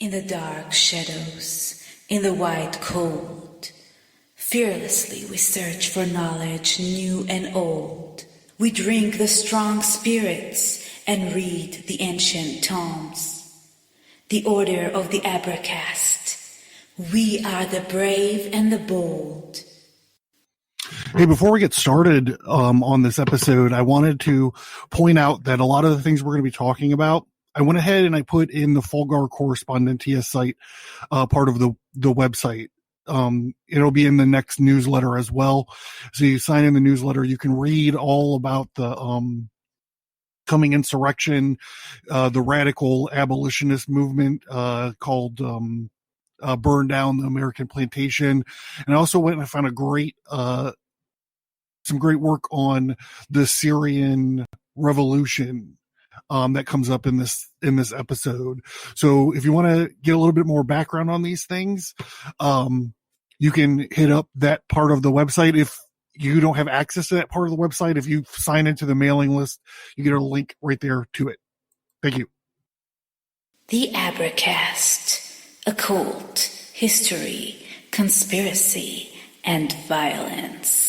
In the dark shadows, in the white cold, fearlessly we search for knowledge new and old. We drink the strong spirits and read the ancient tomes. The order of the Abracast. We are the brave and the bold. Hey, before we get started on this episode, I wanted to point out that a lot of the things we're going to be talking about, I went ahead and I put in the Fulgar Correspondentia site, part of the website. It'll be in the next newsletter as well. So you sign in the newsletter, you can read all about the coming insurrection, the radical abolitionist movement called Burn Down the American Plantation. And I also went and I found some great work on the Syrian revolution that comes up in this episode. So if you want to get a little bit more background on these things, you can hit up that part of the website. If you don't have access to that part of the website, if you sign into the mailing list, you get a link right there to it. Thank you. The Abracast, occult, history, conspiracy, and violence.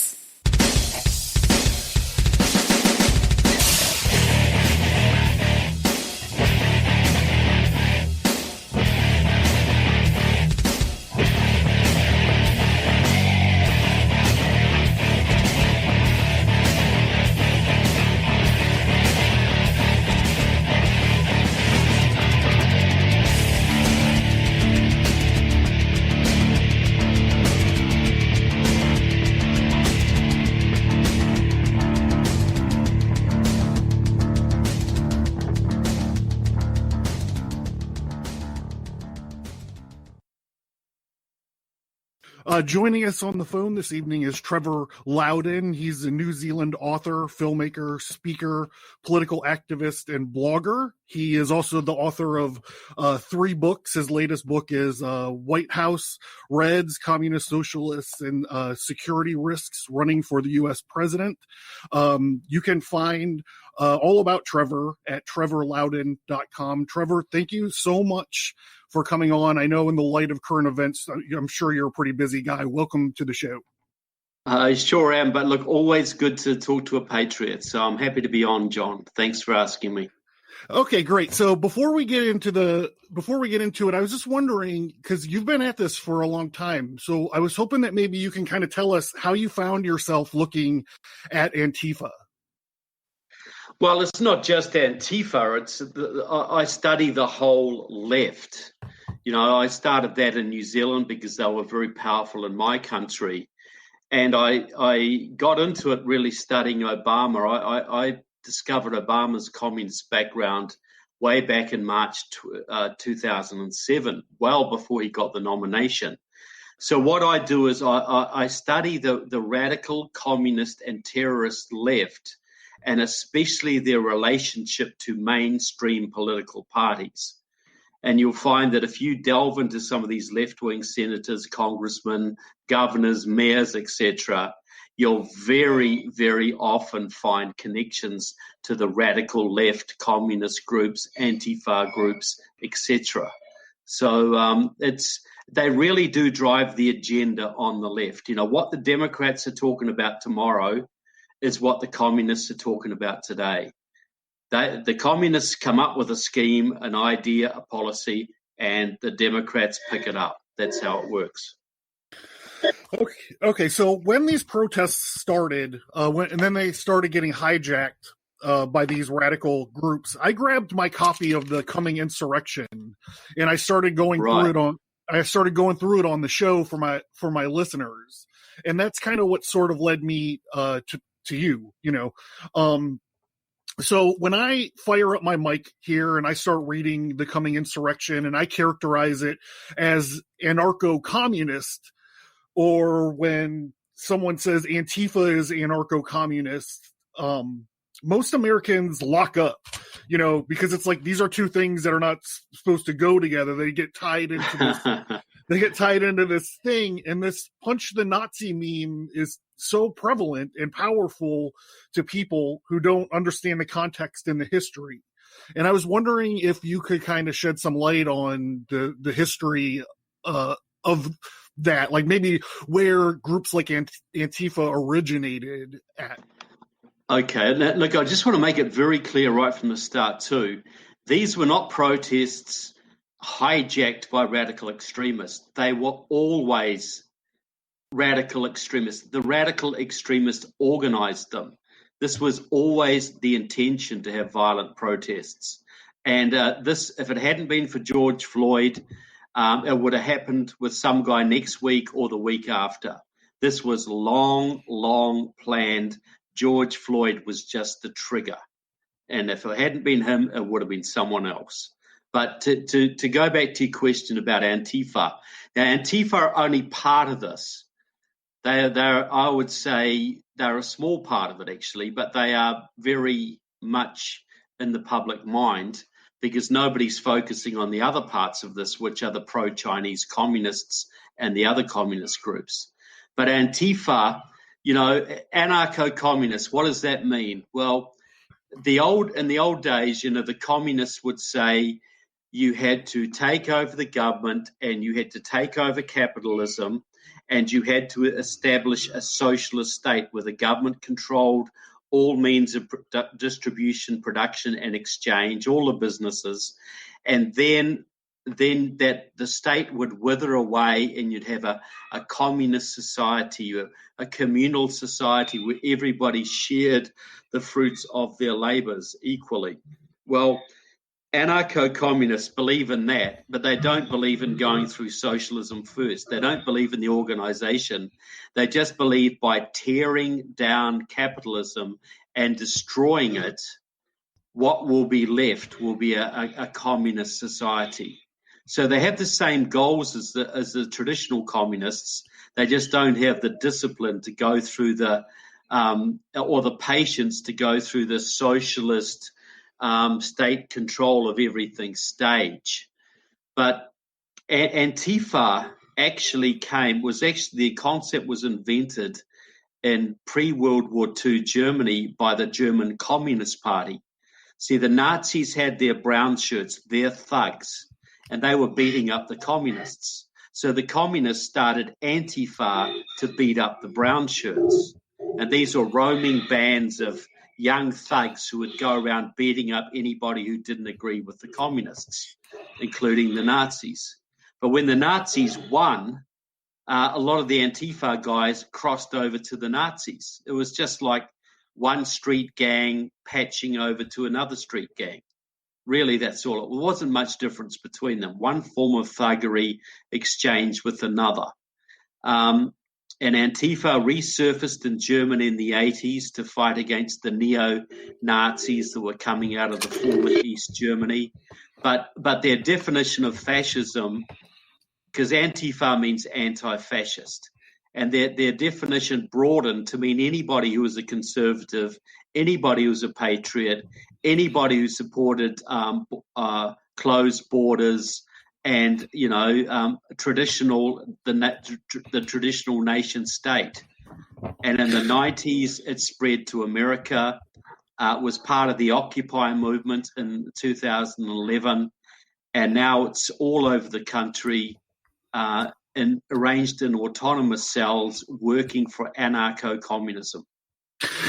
Joining us on the phone this evening is Trevor Loudon. He's a New Zealand author, filmmaker, speaker, political activist, and blogger. He is also the author of 3 books. His latest book is White House, Reds, Communist Socialists, and Security Risks Running for the U.S. President. You can find all about Trevor at trevorloudon.com. Trevor, thank you so much for coming on. I know in the light of current events, I'm sure you're a pretty busy guy. Welcome to the show. I sure am, but look, always good to talk to a patriot. So I'm happy to be on, John. Thanks for asking me. Okay, great. So before we get into it, I was just wondering, because you've been at this for a long time. So I was hoping that maybe you can kind of tell us how you found yourself looking at Antifa. Well, it's not just Antifa. I study the whole left. You know, I started that in New Zealand because they were very powerful in my country. And I got into it really studying Obama. I discovered Obama's communist background way back in March 2007, well before he got the nomination. So what I do is I study the radical communist and terrorist left, and especially their relationship to mainstream political parties. And you'll find that if you delve into some of these left-wing senators, congressmen, governors, mayors, etc., you'll very, very often find connections to the radical left, communist groups, Antifa groups, etc. So they really do drive the agenda on the left. You know, what the Democrats are talking about tomorrow is what the communists are talking about today. The communists come up with a scheme, an idea, a policy, and the Democrats pick it up. That's how it works. Okay. So when these protests started, and then they started getting hijacked by these radical groups, I grabbed my copy of The Coming Insurrection, and I started going through it on. I started going through it on the show for my listeners, and that's kind of what sort of led me to you. You know. So when I fire up my mic here and I start reading The Coming Insurrection and I characterize it as anarcho-communist, or when someone says Antifa is anarcho-communist, most Americans lock up, you know, because it's like these are two things that are not supposed to go together. They get tied into this. They get tied into this thing, and this punch the Nazi meme is so prevalent and powerful to people who don't understand the context and the history. And I was wondering if you could kind of shed some light on the history of that, like maybe where groups like Antifa originated at. Okay, now, look, I just want to make it very clear right from the start too. These were not protests hijacked by radical extremists. They were always radical extremists. The radical extremists organized them. This was always the intention to have violent protests. And this, if it hadn't been for George Floyd, it would have happened with some guy next week or the week after. This was long planned. George Floyd was just the trigger. And if it hadn't been him, it would have been someone else. But to go back to your question about Antifa, now Antifa are only part of this. They're I would say they're a small part of it actually, but they are very much in the public mind because nobody's focusing on the other parts of this, which are the pro-Chinese communists and the other communist groups. But Antifa, anarcho-communist, what does that mean? Well, in the old days, the communists would say you had to take over the government and you had to take over capitalism and you had to establish a socialist state where the government controlled all means of distribution, production, and exchange, all the businesses, and then that the state would wither away and you'd have a communist society, a communal society where everybody shared the fruits of their labors equally. Well, anarcho-communists believe in that, but they don't believe in going through socialism first. They don't believe in the organization. They just believe by tearing down capitalism and destroying it, what will be left will be a communist society. So they have the same goals as the traditional communists. They just don't have the discipline to go through or the patience to go through the socialist state control of everything stage. But Antifa the concept was invented in pre-World War II Germany by the German Communist Party. See, the Nazis had their brown shirts, their thugs, and they were beating up the communists. So the communists started Antifa to beat up the brown shirts. And these were roaming bands of young thugs who would go around beating up anybody who didn't agree with the communists, including the Nazis. But when the Nazis won, a lot of the Antifa guys crossed over to the Nazis. It was just like one street gang patching over to another street gang. Really, that's all. It wasn't much difference between them. One form of thuggery exchanged with another. And Antifa resurfaced in Germany in the 80s to fight against the neo-Nazis that were coming out of the former East Germany. But their definition of fascism, because Antifa means anti-fascist, and their definition broadened to mean anybody who was a conservative, anybody who was a patriot, anybody who supported closed borders and the traditional nation state. And in the 90s, it spread to America. Was part of the Occupy movement in 2011, and now it's all over the country. And arranged in autonomous cells working for anarcho-communism.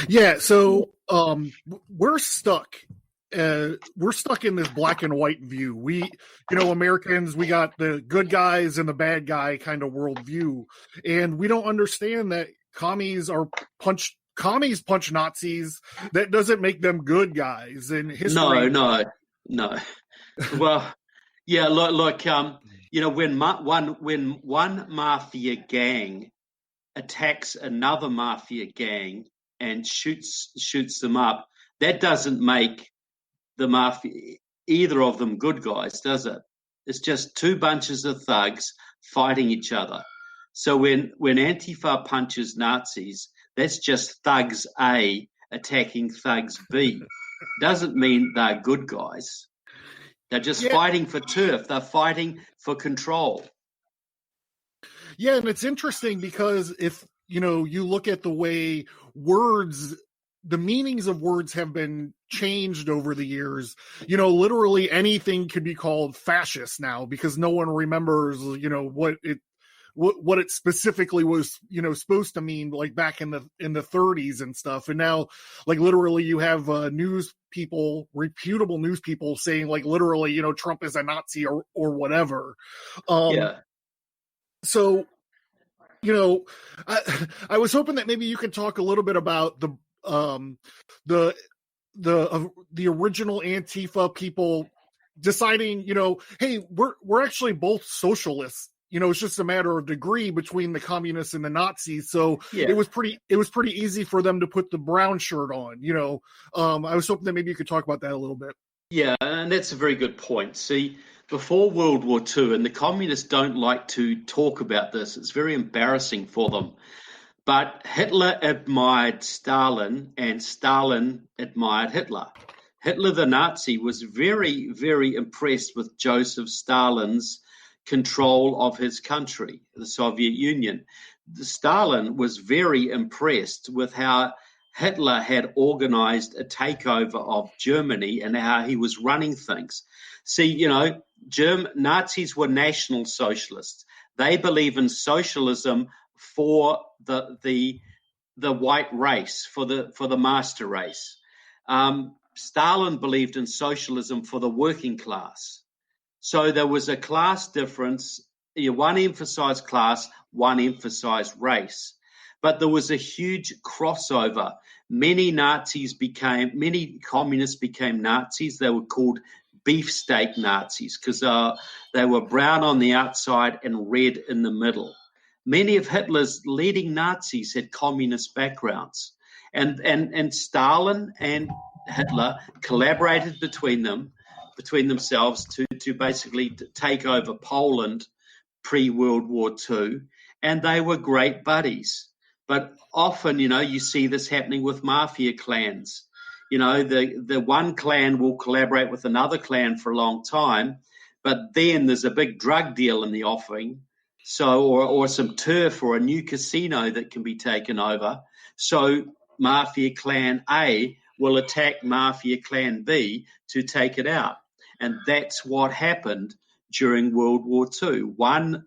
Yeah, so we're stuck. We're stuck in this black and white view. We, Americans, we got the good guys and the bad guy kind of worldview, and we don't understand that commies punch Nazis. That doesn't make them good guys. In history, no. Well, yeah, look. When one mafia gang attacks another mafia gang and shoots them up, that doesn't make the mafia, either of them, good guys, does it? It's just two bunches of thugs fighting each other. So when Antifa punches Nazis, that's just thugs A attacking thugs B. Doesn't mean they're good guys. They're just fighting for turf. They're fighting for control. Yeah, and it's interesting because if you look at the way words the meanings of words have been changed over the years. Literally anything could be called fascist now because no one remembers, what it specifically was, supposed to mean, like back in the 30s and stuff. And now, like, literally you have reputable news people saying, like, literally, Trump is a Nazi or whatever. So, I was hoping that maybe you could talk a little bit about the original Antifa people deciding, hey, we're actually both socialists. It's just a matter of degree between the communists and the Nazis. So it was pretty easy for them to put the brown shirt on. I was hoping that maybe you could talk about that a little bit. Yeah, and that's a very good point. See, before World War II, and the communists don't like to talk about this, it's very embarrassing for them. But Hitler admired Stalin, and Stalin admired Hitler. Hitler, the Nazi, was very, very impressed with Joseph Stalin's control of his country, the Soviet Union. Stalin was very impressed with how Hitler had organized a takeover of Germany and how he was running things. See, Nazis were National Socialists. They believe in socialism for the white race, for the master race. Stalin believed in socialism for the working class. So there was a class difference. One emphasized class, one emphasized race. But there was a huge crossover. Many communists became Nazis. They were called beefsteak Nazis because they were brown on the outside and red in the middle. Many of Hitler's leading Nazis had communist backgrounds. And Stalin and Hitler collaborated between themselves to basically take over Poland pre-World War II, and they were great buddies. But often, you see this happening with mafia clans. The one clan will collaborate with another clan for a long time, but then there's a big drug deal in the offing, or some turf or a new casino that can be taken over. So Mafia Clan A will attack Mafia Clan B to take it out. And that's what happened during World War II. One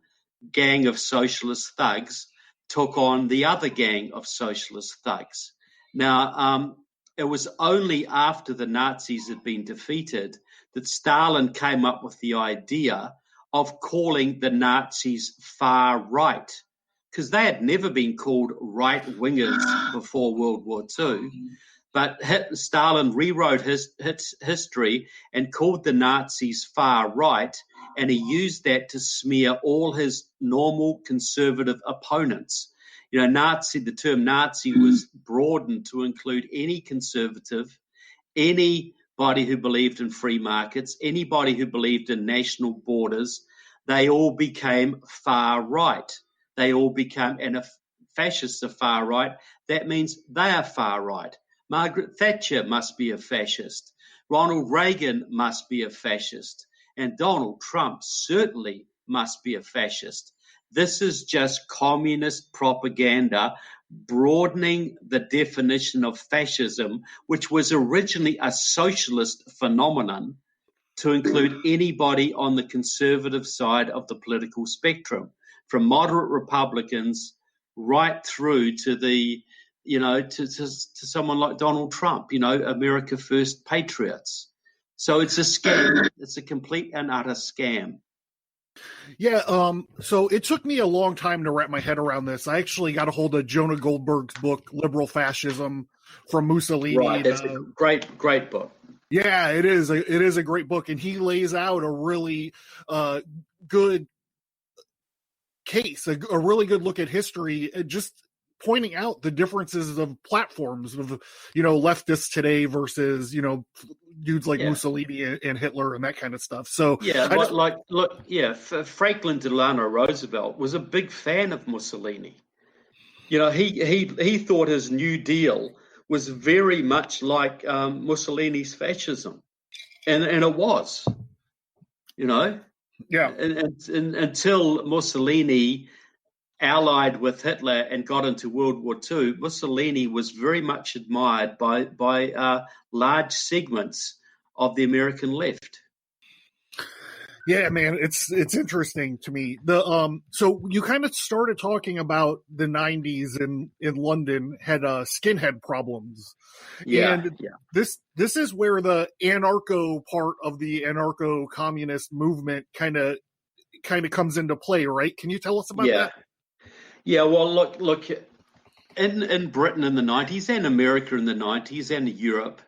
gang of socialist thugs took on the other gang of socialist thugs. Now, it was only after the Nazis had been defeated that Stalin came up with the idea of calling the Nazis far right, because they had never been called right-wingers before World War II. But Stalin rewrote his history and called the Nazis far right, and he used that to smear all his normal conservative opponents. The term Nazi was broadened to include any conservative, anybody who believed in free markets, anybody who believed in national borders. They all became far right. They all became, and if fascists are far right, that means they are far right. Margaret Thatcher must be a fascist. Ronald Reagan must be a fascist. And Donald Trump certainly must be a fascist. This is just communist propaganda broadening the definition of fascism, which was originally a socialist phenomenon, to include anybody on the conservative side of the political spectrum, from moderate Republicans right through to to someone like Donald Trump, America First patriots. So it's a scam. It's a complete and utter scam. Yeah, so it took me a long time to wrap my head around this. I actually got a hold of Jonah Goldberg's book, Liberal Fascism from Mussolini. Right, it's a great book. Yeah, it is. It is a great book, and he lays out a really good case, a really good look at history, just pointing out the differences of platforms of leftists today versus dudes like Mussolini and Hitler and that kind of stuff. So Franklin Delano Roosevelt was a big fan of Mussolini. He thought his New Deal was very much like Mussolini's fascism, and it was, and until Mussolini allied with Hitler and got into World War II, Mussolini was very much admired by large segments of the American left. Yeah, man, it's interesting to me. So you kind of started talking about the 90s in London had skinhead problems. Yeah, and this is where the anarcho part of the anarcho-communist movement kind of comes into play, right? Can you tell us about that? Yeah, well, look, in Britain in the 90s and America in the 90s and Europe,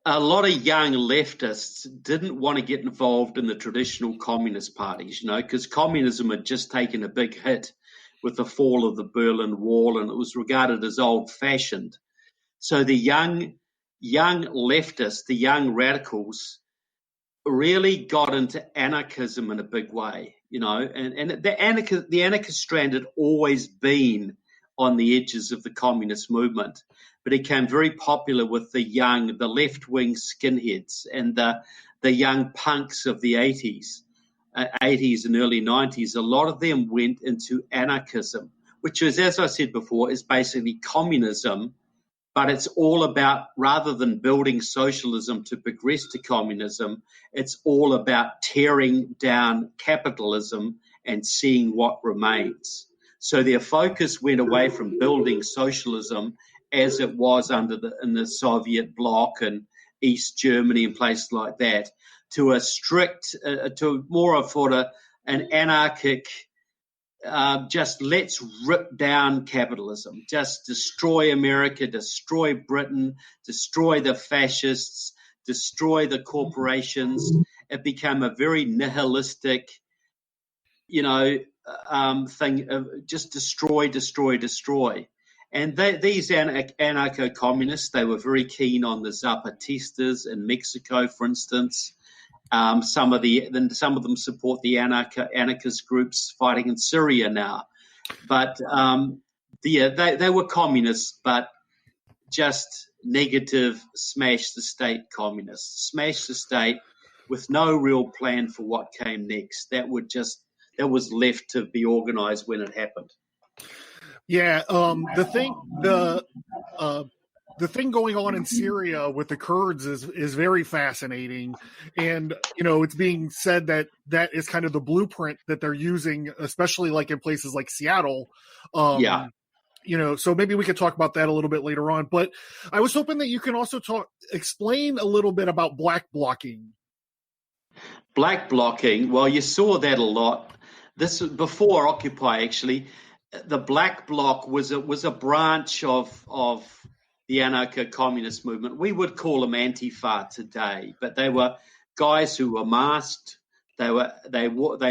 a lot of young leftists didn't want to get involved in the traditional communist parties, because communism had just taken a big hit with the fall of the Berlin Wall, and it was regarded as old-fashioned. So the young leftists, the young radicals, really got into anarchism in a big way, and the anarchist strand had always been on the edges of the communist movement, but it became very popular with the left-wing skinheads and the young punks of the 80s and early 90s. A lot of them went into anarchism, which is, as I said before, is basically communism, but it's all about, rather than building socialism to progress to communism, it's all about tearing down capitalism and seeing what remains. So their focus went away from building socialism as it was in the Soviet bloc and East Germany and places like that, to a strict, to more of an anarchic, just let's rip down capitalism, just destroy America, destroy Britain, destroy the fascists, destroy the corporations. It became a very nihilistic, thing of just destroy. And these anarcho-communists, they were very keen on the Zapatistas in Mexico, for instance. Some of them support the anarchist groups fighting in Syria now. But they were communists, but just negative, smash the state communists. Smash the state with no real plan for what came next. That was left to be organized when it happened. Yeah, the thing going on in Syria with the Kurds is very fascinating, and it's being said that is kind of the blueprint that they're using, especially like in places like Seattle. So maybe we could talk about that a little bit later on. But I was hoping that you can also explain a little bit about black blocking. Black blocking, well, you saw that a lot. This before Occupy, actually. The Black Bloc was a branch of the anarcho-communist movement. We would call them Antifa today, but they were guys who were masked. They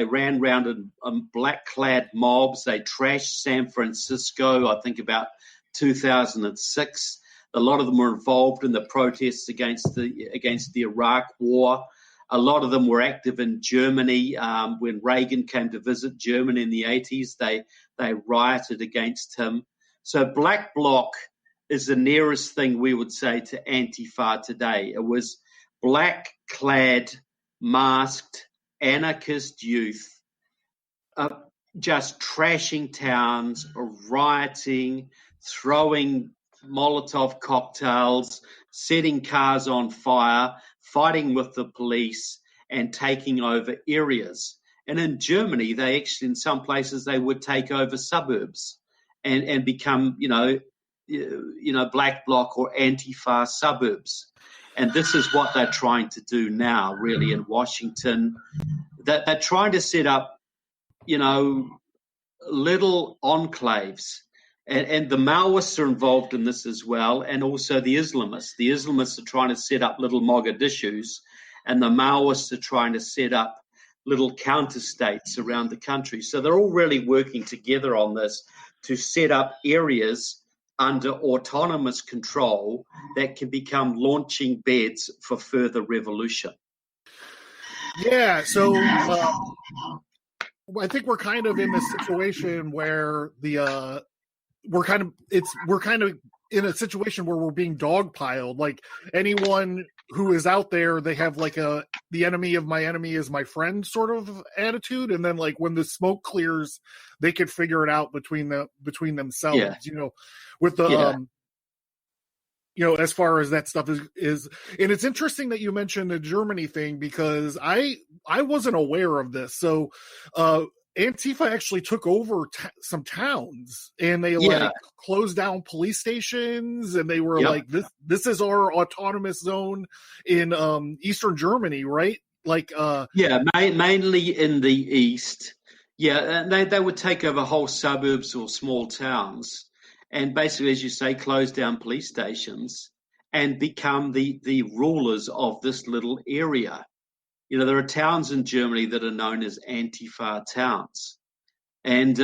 ran around in black-clad mobs. They trashed San Francisco, I think about 2006. A lot of them were involved in the protests against the Iraq War. A lot of them were active in Germany. When Reagan came to visit Germany in the 80s, they rioted against him. So Black Bloc is the nearest thing we would say to Antifa today. It was black-clad, masked, anarchist youth just trashing towns, rioting, throwing Molotov cocktails, setting cars on fire, fighting with the police, and taking over areas. And in Germany, they actually, in some places, they would take over suburbs and become, Black Bloc or Antifa suburbs. And this is what they're trying to do now, really, in Washington. They're trying to set up, little enclaves. And the Maoists are involved in this as well, and also the Islamists. The Islamists are trying to set up little Mogadishus, and the Maoists are trying to set up little counter-states around the country. So they're all really working together on this to set up areas under autonomous control that can become launching beds for further revolution. Yeah, so I think we're kind of in this situation where we're kind of in a situation where we're being dogpiled. Like anyone who is out there, they have like the enemy of my enemy is my friend sort of attitude, and then like when the smoke clears, they could figure it out between themselves. With the as far as that stuff is, and it's interesting that you mentioned the Germany thing, because I wasn't aware of this. So Antifa actually took over some towns, and they like closed down police stations, and they were like, this is our autonomous zone in Eastern Germany, right? Like mainly in the east. They would take over whole suburbs or small towns, and basically, as you say, close down police stations and become the rulers of this little area. There are towns in Germany that are known as Antifa towns. And,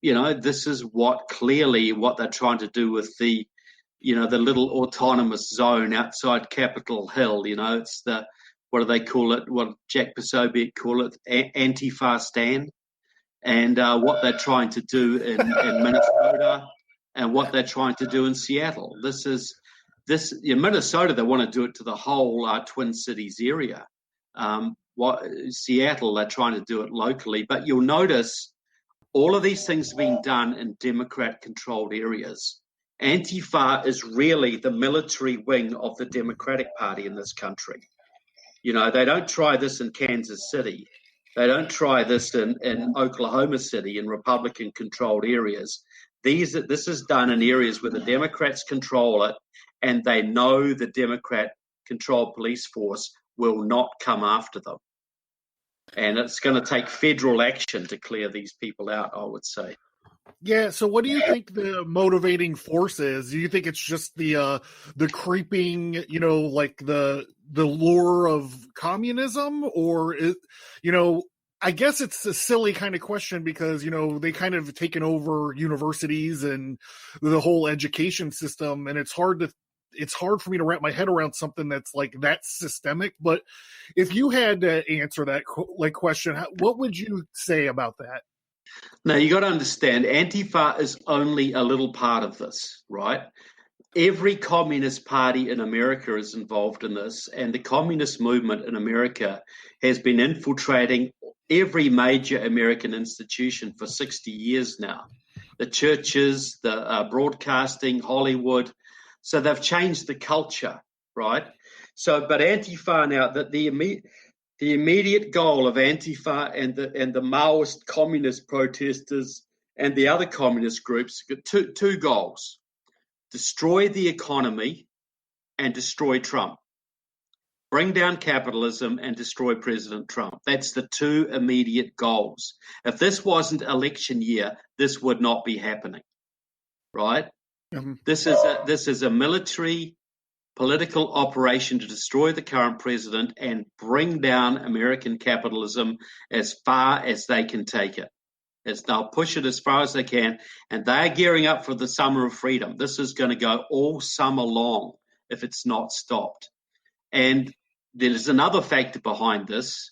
this is what they're trying to do with the little autonomous zone outside Capitol Hill. It's what do they call it? What Jack Posobiec call it? Antifa-stan. And what they're trying to do in Minnesota, and what they're trying to do in Seattle. In Minnesota, they want to do it to the whole Twin Cities area. Seattle, they're trying to do it locally. But you'll notice all of these things being done in Democrat-controlled areas. Antifa is really the military wing of the Democratic Party in this country. They don't try this in Kansas City. They don't try this in Oklahoma City, in Republican-controlled areas. This is done in areas where the Democrats control it, and they know the Democrat-controlled police force will not come after them. And it's going to take federal action to clear these people out, I would say. Yeah, so what do you think the motivating force is? Do you think it's just the creeping, like the lure of communism, or I guess it's a silly kind of question because, they kind of taken over universities and the whole education system, and it's hard for me to wrap my head around something that's like that systemic. But if you had to answer that question, what would you say about that? Now, you got to understand, Antifa is only a little part of this, right? Every communist party in America is involved in this, and the communist movement in America has been infiltrating every major American institution for 60 years now. The churches, the broadcasting, Hollywood. So they've changed the culture, right? But Antifa now, that the immediate goal of Antifa and the Maoist communist protesters and the other communist groups got two goals: destroy the economy and destroy Trump. Bring down capitalism and destroy President Trump. That's the two immediate goals. If this wasn't election year, this would not be happening, right? Mm-hmm. This is a military political operation to destroy the current president and bring down American capitalism as far as they can take it. They'll push it as far as they can, and they're gearing up for the summer of freedom. This is going to go all summer long if it's not stopped. And there's another factor behind this.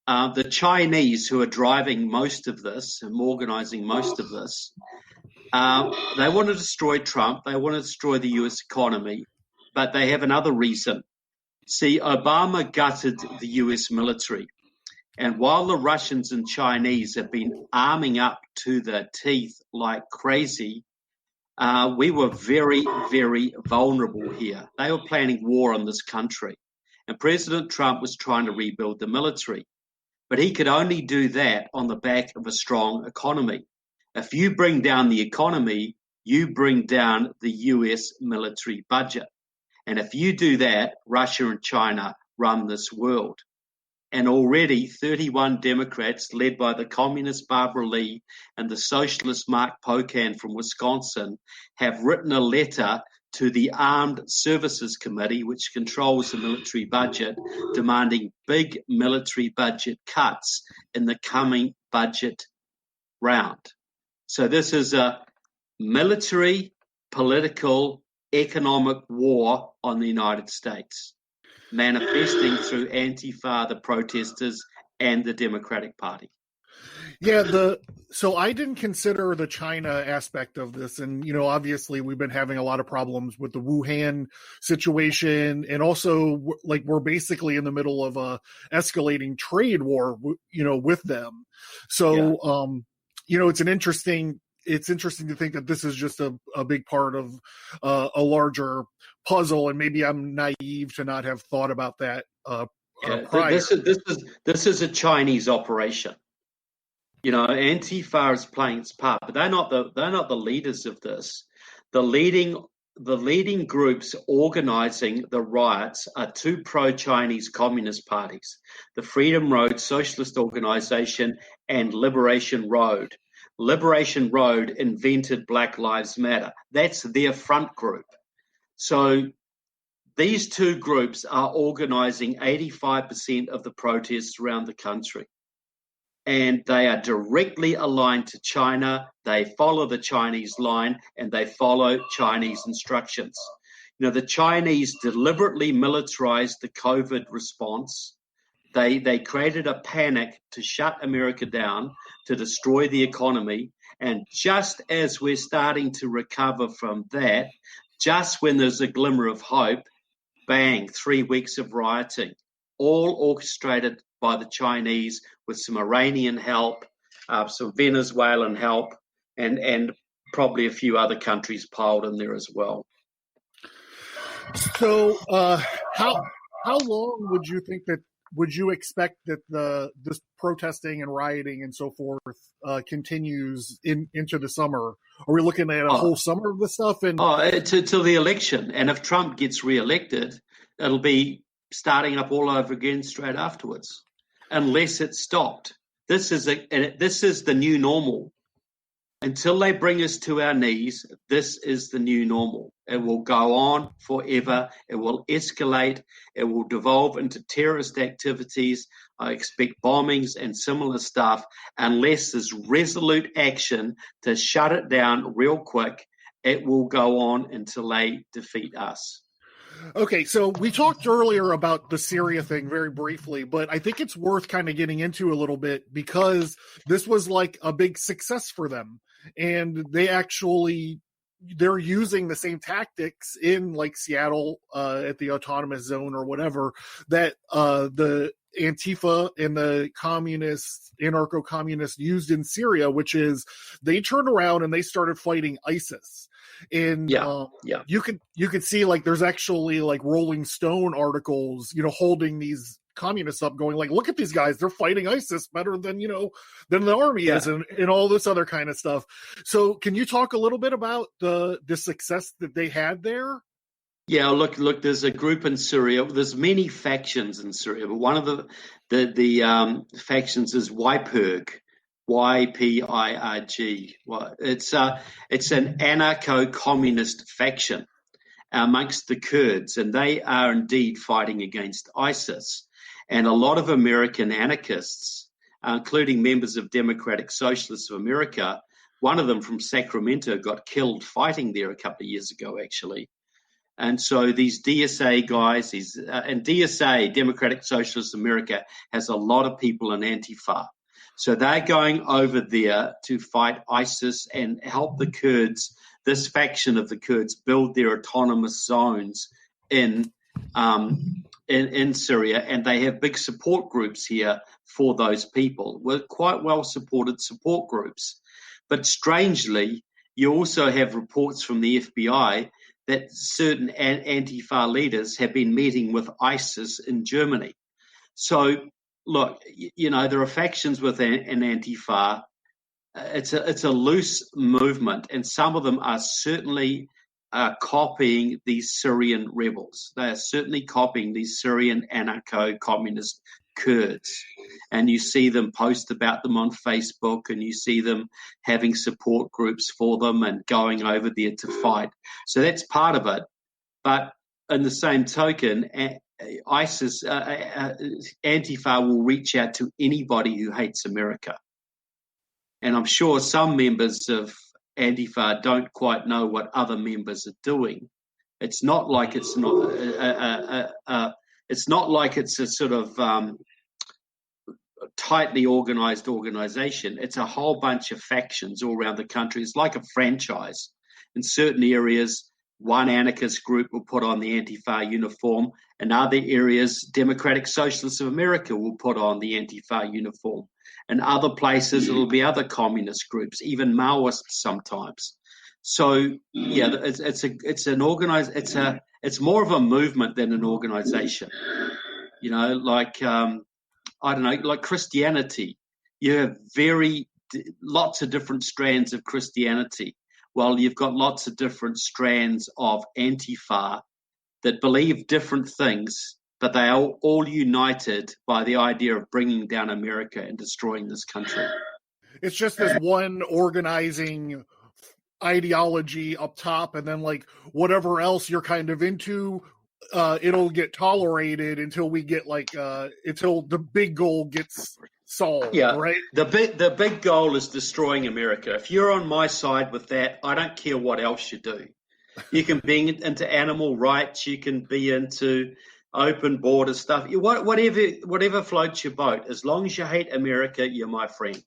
The Chinese, who are driving most of this and organizing most of this, they want to destroy Trump. They want to destroy the U.S. economy, but they have another reason. See, Obama gutted the U.S. military. And while the Russians and Chinese have been arming up to the teeth like crazy, we were very, very vulnerable here. They were planning war on this country. And President Trump was trying to rebuild the military. But he could only do that on the back of a strong economy. If you bring down the economy, you bring down the U.S. military budget. And if you do that, Russia and China run this world. And already 31 Democrats, led by the communist Barbara Lee and the socialist Mark Pocan from Wisconsin, have written a letter to the Armed Services Committee, which controls the military budget, demanding big military budget cuts in the coming budget round. So this is a military, political, economic war on the United States, manifesting through Antifa, the protesters, and the Democratic Party. Yeah, so I didn't consider the China aspect of this, and obviously we've been having a lot of problems with the Wuhan situation, and also like we're basically in the middle of a escalating trade war, with them. So, it's interesting to think that this is just a big part of a larger puzzle, and maybe I'm naive to not have thought about that prior. This is a Chinese operation. Antifa is playing its part, but they're not the leaders of this. The leading groups organizing the riots are two pro-Chinese communist parties: the Freedom Road Socialist Organization and Liberation Road. Liberation Road invented Black Lives Matter. That's their front group. So these two groups are organizing 85% of the protests around the country. And they are directly aligned to China. They follow the Chinese line and they follow Chinese instructions. The Chinese deliberately militarized the COVID response. They created a panic to shut America down, to destroy the economy. And just as we're starting to recover from that, just when there's a glimmer of hope, bang, 3 weeks of rioting, all orchestrated by the Chinese with some Iranian help, some Venezuelan help, and probably a few other countries piled in there as well. So, how long would you expect that this protesting and rioting and so forth continues into the summer? Are we looking at a whole summer of this stuff? Till the election, and if Trump gets reelected, it'll be starting up all over again straight afterwards, unless it's stopped. This is the new normal. Until they bring us to our knees, this is the new normal. It will go on forever. It will escalate. It will devolve into terrorist activities. I expect bombings and similar stuff, unless there's resolute action to shut it down real quick. It will go on until they defeat us. Okay, so we talked earlier about the Syria thing very briefly, but I think it's worth kind of getting into a little bit because this was like a big success for them. And they're using the same tactics in like Seattle at the autonomous zone or whatever that the Antifa and the communists, anarcho-communists used in Syria, which is they turned around and they started fighting ISIS. And you could see like there's actually like Rolling Stone articles, holding these communists up, going like, look at these guys, they're fighting ISIS better than the army is, and all this other kind of stuff. So can you talk a little bit about the success that they had there? Yeah, look. There's a group in Syria. There's many factions in Syria, but one of the factions is YPIRG. YPIRG. It's an anarcho-communist faction amongst the Kurds, and they are indeed fighting against ISIS. And a lot of American anarchists, including members of Democratic Socialists of America, one of them from Sacramento got killed fighting there a couple of years ago, actually. And so these DSA guys, and DSA, Democratic Socialists of America, has a lot of people in Antifa. So they're going over there to fight ISIS and help the Kurds, this faction of the Kurds, build their autonomous zones in Syria. And they have big support groups here for those people. We're quite well-supported support groups. But strangely, you also have reports from the FBI that certain Antifa leaders have been meeting with ISIS in Germany. So, look, there are factions within an Antifa. It's a loose movement, and some of them are certainly copying these Syrian rebels. They are certainly copying these Syrian anarcho-communist Kurds. And you see them post about them on Facebook, and you see them having support groups for them and going over there to fight. So that's part of it. But in the same token, ISIS, Antifa will reach out to anybody who hates America. And I'm sure some members of Antifa don't quite know what other members are doing. It's not like it's not. It's not like it's a sort of tightly organized organization. It's a whole bunch of factions all around the country. It's like a franchise. In certain areas, one anarchist group will put on the Antifa uniform. In other areas, Democratic Socialists of America will put on the Antifa uniform. In other places, it'll be other communist groups, even Maoists sometimes. So yeah, it's more of a movement than an organization. Like I don't know, like Christianity. You have lots of different strands of Christianity. Well, you've got lots of different strands of Antifa that believe different things, but they are all united by the idea of bringing down America and destroying this country. It's just this one organizing ideology up top, and then like whatever else you're kind of into, it'll get tolerated until we get until the big goal gets solved. Yeah, right. The big goal is destroying America. If you're on my side with that, I don't care what else you do. You can be into animal rights. You can be into open border stuff. Whatever floats your boat. As long as you hate America, you're my friend.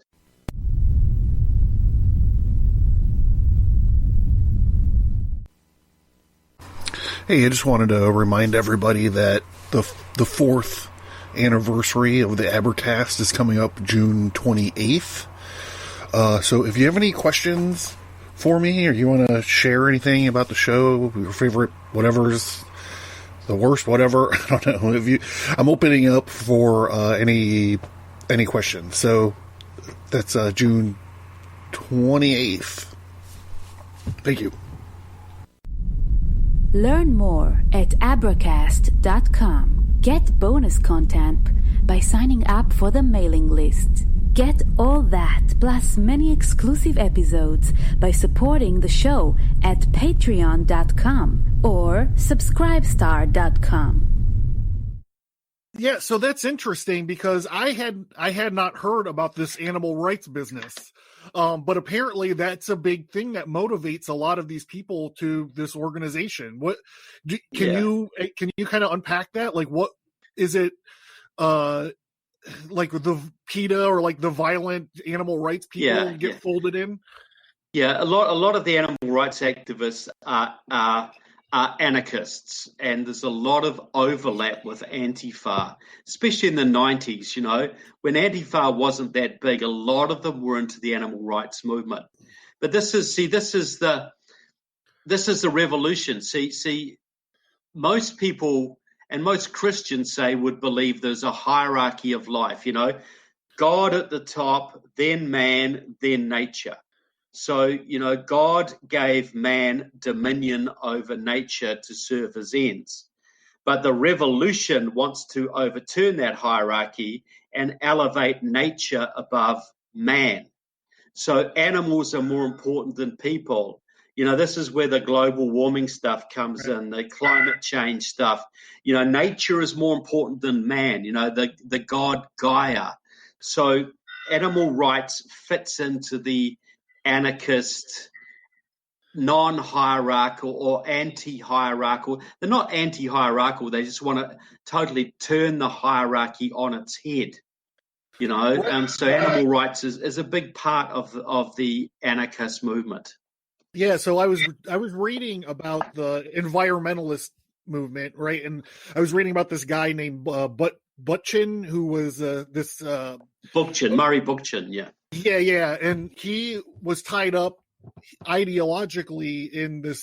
Hey, I just wanted to remind everybody that the fourth anniversary of the Advertise is coming up June 28th. So if you have any questions for me, or you want to share anything about the show, your favorite, whatever's the worst, whatever, I don't know. I'm opening up for any questions. So that's June 28th. Thank you. Learn more at abracast.com. Get bonus content by signing up for the mailing list. Get all that, plus many exclusive episodes by supporting the show at patreon.com or subscribestar.com. Yeah, so that's interesting because I had not heard about this animal rights business. But apparently that's a big thing that motivates a lot of these people to this organization. Can you kind of unpack that? Like, what is it? Like the PETA or like the violent animal rights people get folded in? Yeah, a lot of the animal rights activists are anarchists, and there's a lot of overlap with Antifa, especially in the 90s. When Antifa wasn't that big, a lot of them were into the animal rights movement. But this is the revolution. See, most people and most Christians would believe there's a hierarchy of life. God at the top, then man, then nature. So, God gave man dominion over nature to serve his ends. But the revolution wants to overturn that hierarchy and elevate nature above man. So animals are more important than people. This is where the global warming stuff comes in, the climate change stuff. Nature is more important than man, the God Gaia. So animal rights fits into the anarchist, non-hierarchical or anti-hierarchical. They're not anti-hierarchical. They just want to totally turn the hierarchy on its head. So animal rights is a big part of the anarchist movement. Yeah, so I was reading about the environmentalist movement, right? And I was reading about this guy named Bookchin, who was Murray Bookchin, yeah. Yeah, and he was tied up ideologically in the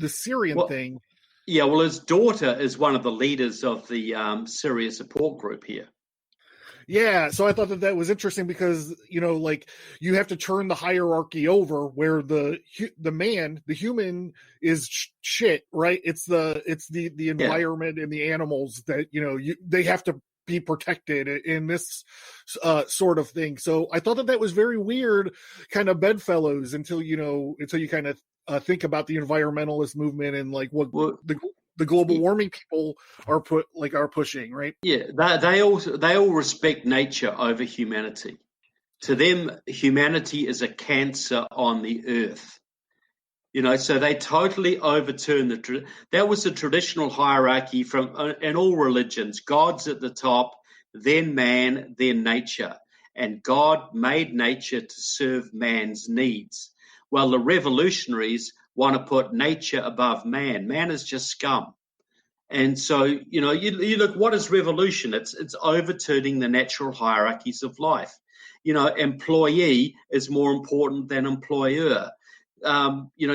Syrian thing. Yeah, well, his daughter is one of the leaders of the Syria support group here. Yeah, so I thought that was interesting because like you have to turn the hierarchy over where the human is shit, right? It's the environment and the animals that they have to be protected in this sort of thing. So I thought that was very weird, kind of bedfellows until you kind of think about the environmentalist movement and like what the global warming people are pushing, right? Yeah, they all respect nature over humanity. To them, humanity is a cancer on the earth. So they totally overturn that was the traditional hierarchy in all religions. God's at the top, then man, then nature. And God made nature to serve man's needs. Well, the revolutionaries want to put nature above man. Man is just scum. And so, you look, what is revolution? It's overturning the natural hierarchies of life. Employee is more important than employer.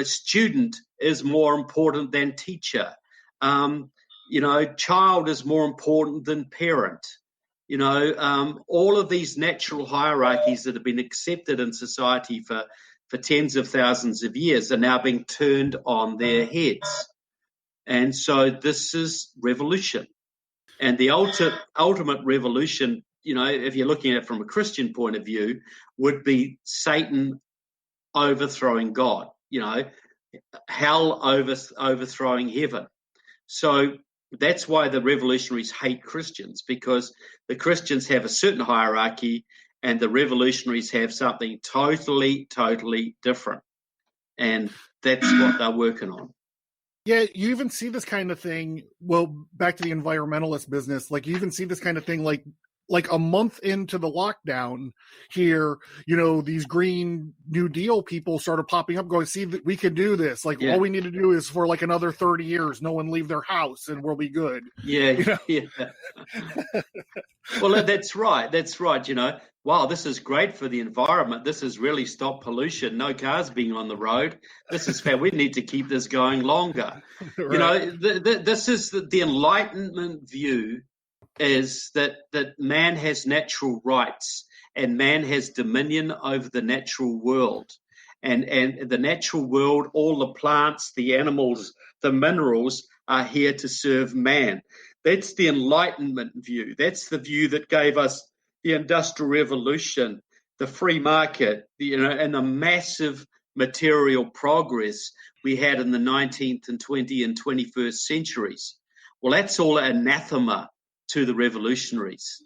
Student is more important than teacher. Child is more important than parent. All of these natural hierarchies that have been accepted in society for tens of thousands of years are now being turned on their heads. And so this is revolution. And the ultimate revolution, if you're looking at it from a Christian point of view, would be Satan overthrowing God, hell overthrowing heaven. So that's why the revolutionaries hate Christians, because the Christians have a certain hierarchy and the revolutionaries have something totally, totally different. And that's what they're working on. Yeah, you even see this kind of thing. Well, back to the environmentalist business, like you even see this kind of thing like a month into the lockdown here, these Green New Deal people started popping up going, see, we can do this. Like, all we need to do is for like another 30 years, no one leave their house and we'll be good. Yeah. Well, that's right. That's right. Wow, this is great for the environment. This has really stopped pollution. No cars being on the road. This is fair. We need to keep this going longer. Right. This is the Enlightenment view, is that man has natural rights and man has dominion over the natural world. And the natural world, all the plants, the animals, the minerals are here to serve man. That's the Enlightenment view. That's the view that gave us the Industrial Revolution, the free market, and the massive material progress we had in the 19th and 20th and 21st centuries. Well, that's all anathema to the revolutionaries.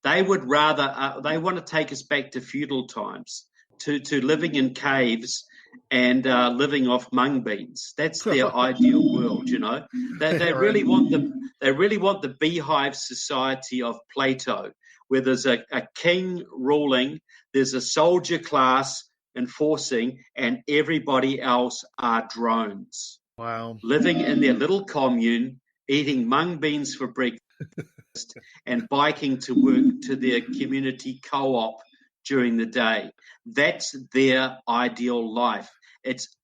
They would rather, they want to take us back to feudal times, to living in caves and living off mung beans. That's their ideal world, They really want the beehive society of Plato, where there's a king ruling, there's a soldier class enforcing, and everybody else are drones. Wow. Living in their little commune, eating mung beans for breakfast, and biking to work to their community co-op during the day. That's their ideal life. It's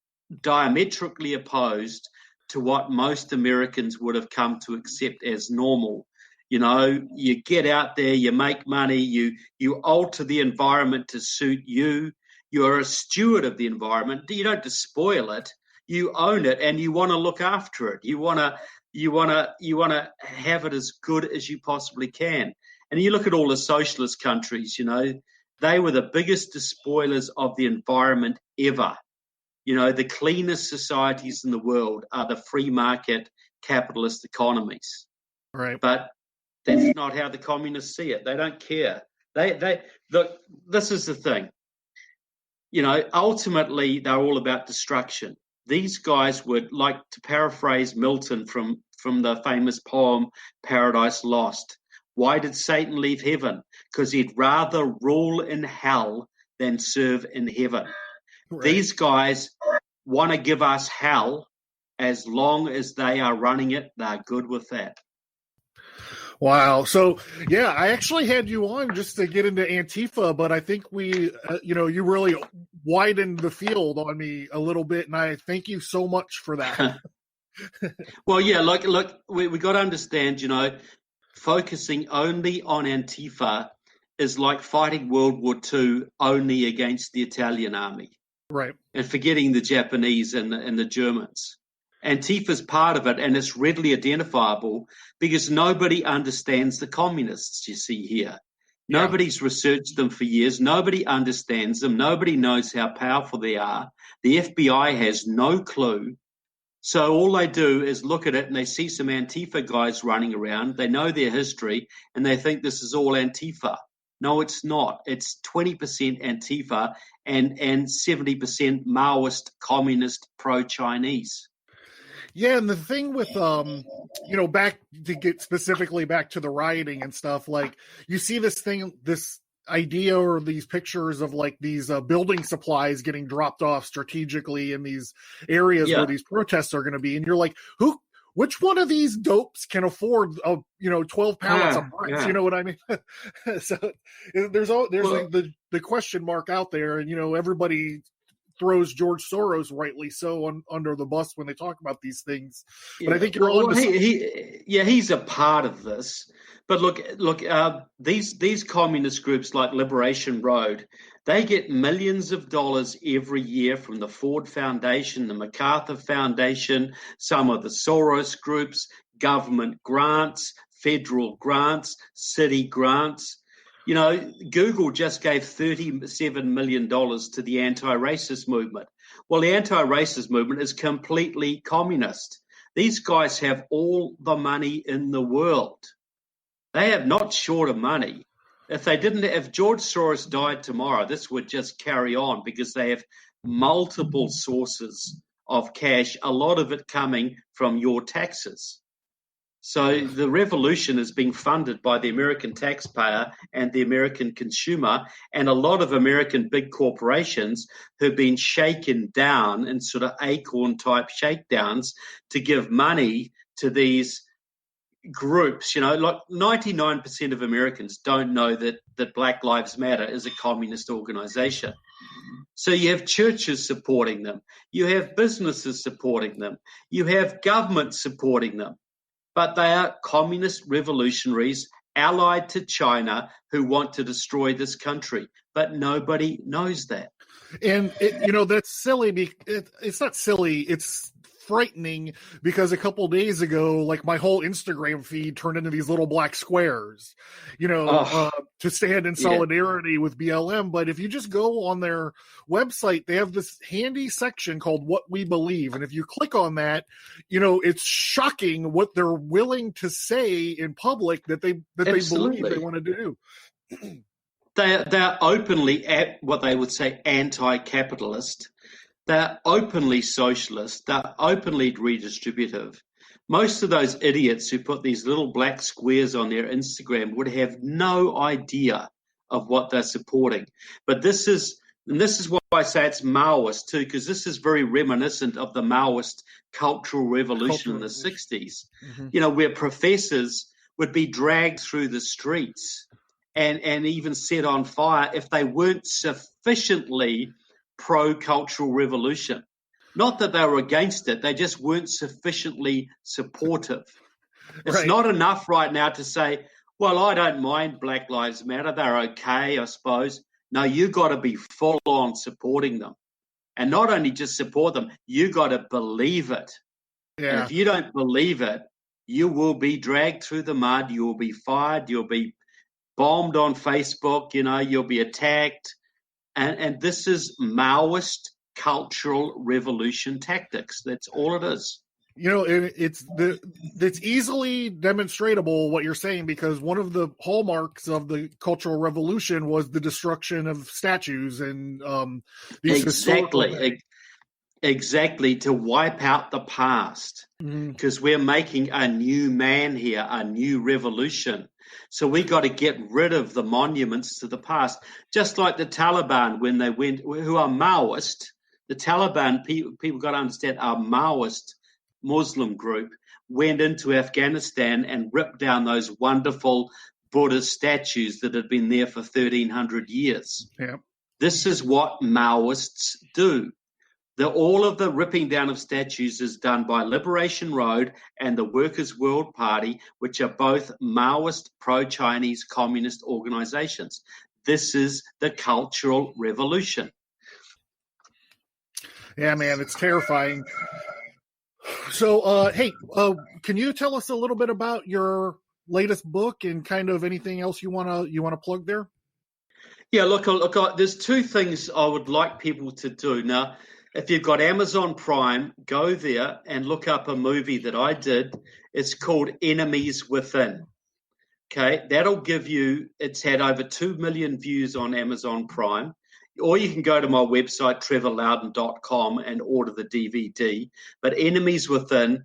diametrically opposed to what most Americans would have come to accept as normal. You get out there, you make money, you alter the environment to suit you. You're a steward of the environment. You don't despoil it. You own it, and you want to look after it. You want to have it as good as you possibly can. And you look at all the socialist countries, they were the biggest despoilers of the environment ever. The cleanest societies in the world are the free market capitalist economies. Right. But that's not how the communists see it. They don't care. They look, this is the thing. Ultimately, they're all about destruction. These guys would, like to paraphrase Milton from the famous poem Paradise Lost. Why did Satan leave heaven? Because he'd rather rule in hell than serve in heaven. Right. These guys want to give us hell. As long as they are running it, they're good with that. Wow. So, yeah, I actually had you on just to get into Antifa, but I think we, you really widened the field on me a little bit, and I thank you so much for that. Well, yeah, look, we got to understand, focusing only on Antifa is like fighting World War II only against the Italian army. Right. And forgetting the Japanese and the Germans. Antifa's part of it, and it's readily identifiable because nobody understands the communists, you see here. Yeah. Nobody's researched them for years. Nobody understands them. Nobody knows how powerful they are. The FBI has no clue. So all they do is look at it and they see some Antifa guys running around. They know their history and they think this is all Antifa. No, it's not. It's 20% Antifa and 70% Maoist, communist, pro-Chinese. Yeah, and the thing with back to get specifically back to the rioting and stuff, like you see this idea or these pictures of like these building supplies getting dropped off strategically in these areas where these protests are going to be, and you're like, which one of these dopes can afford 12 pallets of bricks? You know what I mean? So there's the question mark out there, and everybody throws George Soros, rightly so, under the bus when they talk about these things. But I think he's a part of this. But look, these communist groups like Liberation Road, they get millions of dollars every year from the Ford Foundation, the MacArthur Foundation, some of the Soros groups, government grants, federal grants, city grants. Google just gave $37 million to the anti-racist movement. Well, the anti-racist movement is completely communist. These guys have all the money in the world. They have not short of money. If George Soros died tomorrow, this would just carry on because they have multiple sources of cash, a lot of it coming from your taxes. So the revolution is being funded by the American taxpayer and the American consumer, and a lot of American big corporations who've been shaken down in sort of acorn-type shakedowns to give money to these groups. Like 99% of Americans don't know that Black Lives Matter is a communist organization. So you have churches supporting them. You have businesses supporting them. You have government supporting them. But they are communist revolutionaries allied to China who want to destroy this country. But nobody knows that. And, that's silly. It's not silly. It's frightening because a couple days ago, like my whole Instagram feed turned into these little black squares, to stand in solidarity with BLM. But if you just go on their website, they have this handy section called What We Believe. And if you click on that, it's shocking what they're willing to say in public that they believe they want to do. They're openly at what they would say anti-capitalist. They're openly socialist. They're openly redistributive. Most of those idiots who put these little black squares on their Instagram would have no idea of what they're supporting. But this is why I say it's Maoist too, because this is very reminiscent of the Maoist cultural revolution in the 60s, where professors would be dragged through the streets and even set on fire if they weren't sufficiently pro-cultural revolution. Not that they were against it, they just weren't sufficiently supportive. It's not enough right now to say, well, I don't mind Black Lives Matter, they're okay, I suppose. No, you got to be full on supporting them. And not only just support them, you got to believe it. Yeah. And if you don't believe it, you will be dragged through the mud, you will be fired, you'll be bombed on Facebook, you'll be attacked. And this is Maoist cultural revolution tactics. That's all it is. It's easily demonstrable what you're saying, because one of the hallmarks of the Cultural Revolution was the destruction of statues and these exactly, to wipe out the past, because we're making a new man here, a new revolution. So we got to get rid of the monuments to the past, just like the Taliban when they went, who are Maoist. The Taliban, people got to understand, are Maoist Muslim group, went into Afghanistan and ripped down those wonderful Buddhist statues that had been there for 1,300 years. Yeah. This is what Maoists do. All of the ripping down of statues is done by Liberation Road and the Workers' World Party, which are both Maoist pro-Chinese communist organizations. This is the Cultural Revolution. Yeah, man, it's terrifying. So, can you tell us a little bit about your latest book and kind of anything else you wanna plug there? Yeah, look, there's two things I would like people to do. Now, if you've got Amazon Prime, go there and look up a movie that I did. It's called Enemies Within. Okay, that'll give you, it's had over 2 million views on Amazon Prime. Or you can go to my website, trevorloudon.com, and order the DVD. But Enemies Within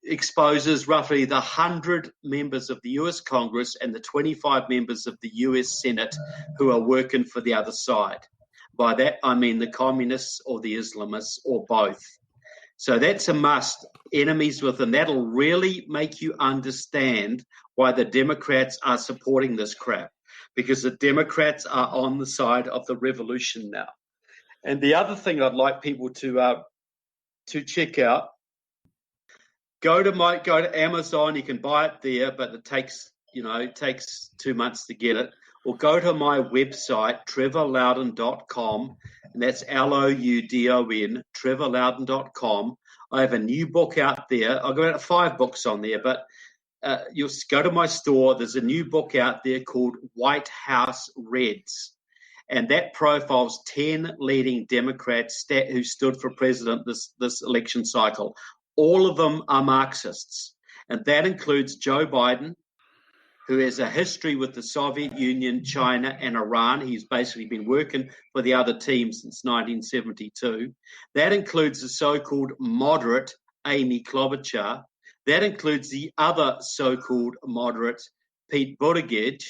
exposes roughly the 100 members of the US Congress and the 25 members of the US Senate who are working for the other side. By that, I mean the communists or the Islamists or both. So that's a must, Enemies Within. That'll really make you understand why the Democrats are supporting this crap, because the Democrats are on the side of the revolution now. And the other thing I'd like people to check out, go to Amazon. You can buy it there, but it takes 2 months to get it. Or go to my website, trevorloudon.com, and that's Loudon, trevorloudon.com. I have a new book out there. I've got 5 books on there, but you'll go to my store. There's a new book out there called White House Reds, and that profiles 10 leading Democrats who stood for president this election cycle. All of them are Marxists, and that includes Joe Biden, who has a history with the Soviet Union, China, and Iran. He's basically been working for the other team since 1972. That includes the so-called moderate Amy Klobuchar. That includes the other so-called moderate Pete Buttigieg,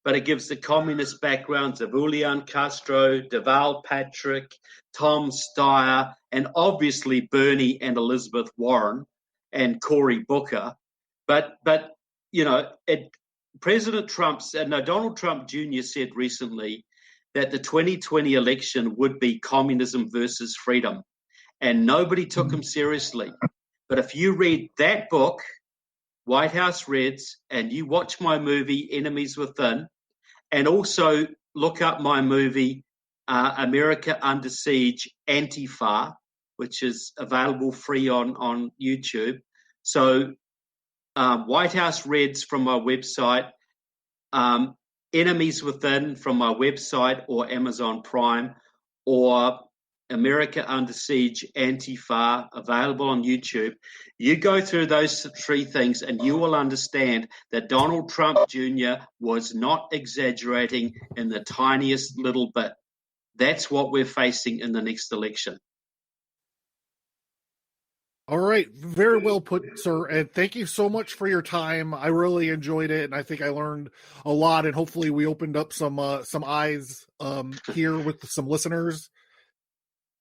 but it gives the communist backgrounds of Julian Castro, Deval Patrick, Tom Steyer, and obviously Bernie and Elizabeth Warren and Cory Booker. But President Donald Trump Jr. said recently that the 2020 election would be communism versus freedom, and nobody took him seriously. But if you read that book, White House Reds, and you watch my movie, Enemies Within, and also look up my movie, America Under Siege, Antifa, which is available free on YouTube. So White House Reds from my website, Enemies Within from my website or Amazon Prime, or America Under Siege, Antifa, available on YouTube. You go through those 3 things and you will understand that Donald Trump Jr. was not exaggerating in the tiniest little bit. That's what we're facing in the next election. All right. Very well put, sir. And thank you so much for your time. I really enjoyed it. And I think I learned a lot, and hopefully we opened up some eyes here with some listeners.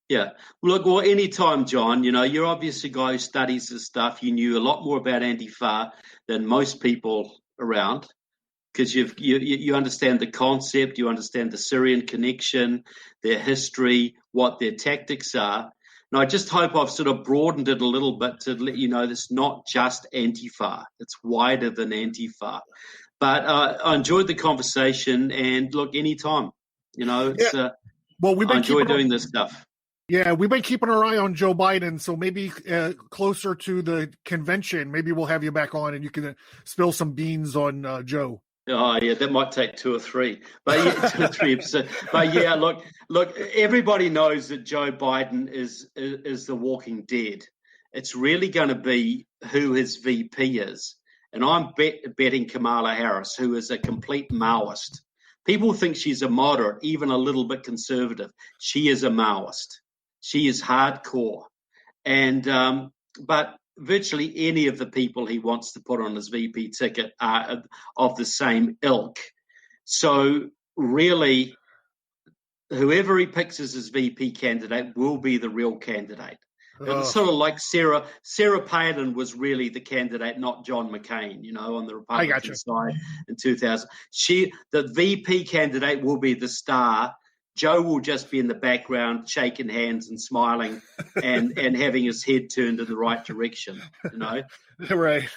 Yeah. Look, well, anytime, John, you're obviously a guy who studies this stuff. You knew a lot more about Antifa than most people around, because you understand the concept, you understand the Syrian connection, their history, what their tactics are. And I just hope I've sort of broadened it a little bit to let you know it's not just Antifa. It's wider than Antifa. But I enjoyed the conversation, and look, anytime, it's I enjoy doing this stuff. Yeah, we've been keeping our eye on Joe Biden, so maybe closer to the convention, maybe we'll have you back on and you can spill some beans on Joe. Oh, yeah, that might take 2 or 3. But yeah, 2 or 3 episodes. But yeah, look, everybody knows that Joe Biden is the walking dead. It's really going to be who his VP is. And I'm betting Kamala Harris, who is a complete Maoist. People think she's a moderate, even a little bit conservative. She is a Maoist. She is hardcore. And but virtually any of the people he wants to put on his VP ticket are of the same ilk. So really, whoever he picks as his VP candidate will be the real candidate. It's sort of like Sarah Palin was really the candidate, not John McCain, on the Republican side in 2000. The VP candidate will be the star. Joe will just be in the background, shaking hands and smiling and having his head turned in the right direction, Right.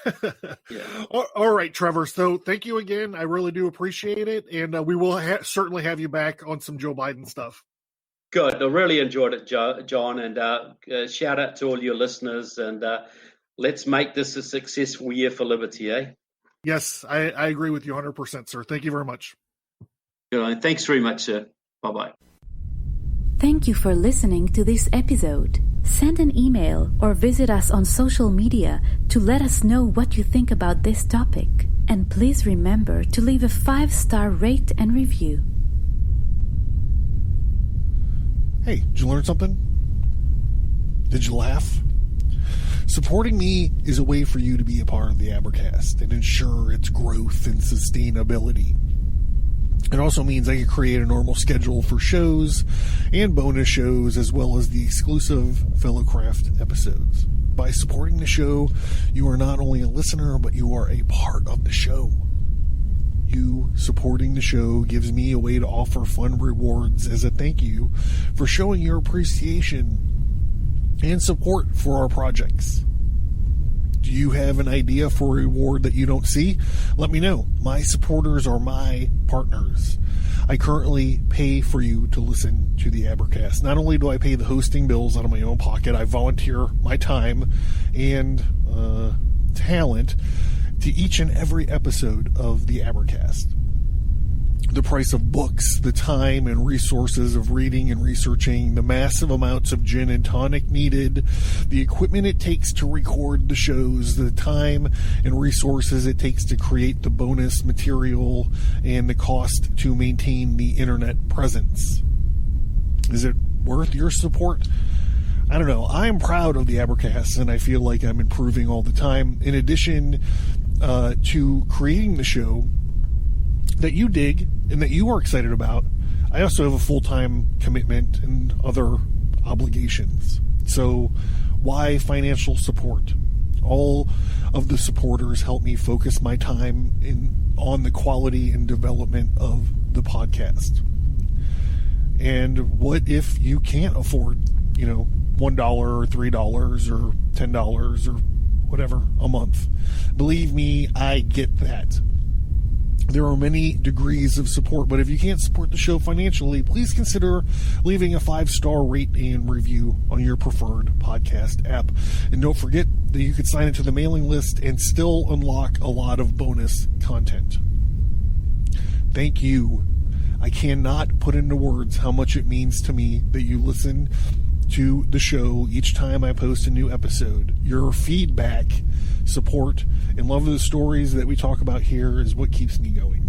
Yeah. All right, Trevor. So thank you again. I really do appreciate it. And we will certainly have you back on some Joe Biden stuff. Good. I really enjoyed it, John. And shout out to all your listeners. And let's make this a successful year for liberty, eh? Yes, I agree with you 100%, sir. Thank you very much. Good. Thanks very much, sir. Bye-bye. Thank you for listening to this episode. Send an email or visit us on social media to let us know what you think about this topic. And please remember to leave a 5-star rate and review. Hey, did you learn something? Did you laugh? Supporting me is a way for you to be a part of the Abercast and ensure its growth and sustainability. It also means I can create a normal schedule for shows and bonus shows, as well as the exclusive Fellowcraft episodes. By supporting the show, you are not only a listener, but you are a part of the show. You supporting the show gives me a way to offer fun rewards as a thank you for showing your appreciation and support for our projects. Do you have an idea for a reward that you don't see? Let me know. My supporters are my partners. I currently pay for you to listen to the Abercast. Not only do I pay the hosting bills out of my own pocket, I volunteer my time and talent to each and every episode of the Abercast. The price of books, the time and resources of reading and researching, the massive amounts of gin and tonic needed, the equipment it takes to record the shows, the time and resources it takes to create the bonus material, and the cost to maintain the internet presence. Is it worth your support? I don't know. I am proud of the Abercast, and I feel like I'm improving all the time. In addition to creating the show that you dig and that you are excited about, I also have a full-time commitment and other obligations. So why financial support? All of the supporters help me focus my time on the quality and development of the podcast. And what if you can't afford, $1 or $3 or $10 or whatever a month? Believe me, I get that. There are many degrees of support, but if you can't support the show financially, please consider leaving a 5-star rate and review on your preferred podcast app. And don't forget that you can sign into the mailing list and still unlock a lot of bonus content. Thank you. I cannot put into words how much it means to me that you listen to the show each time I post a new episode. Your feedback, support, and love of the stories that we talk about here is what keeps me going.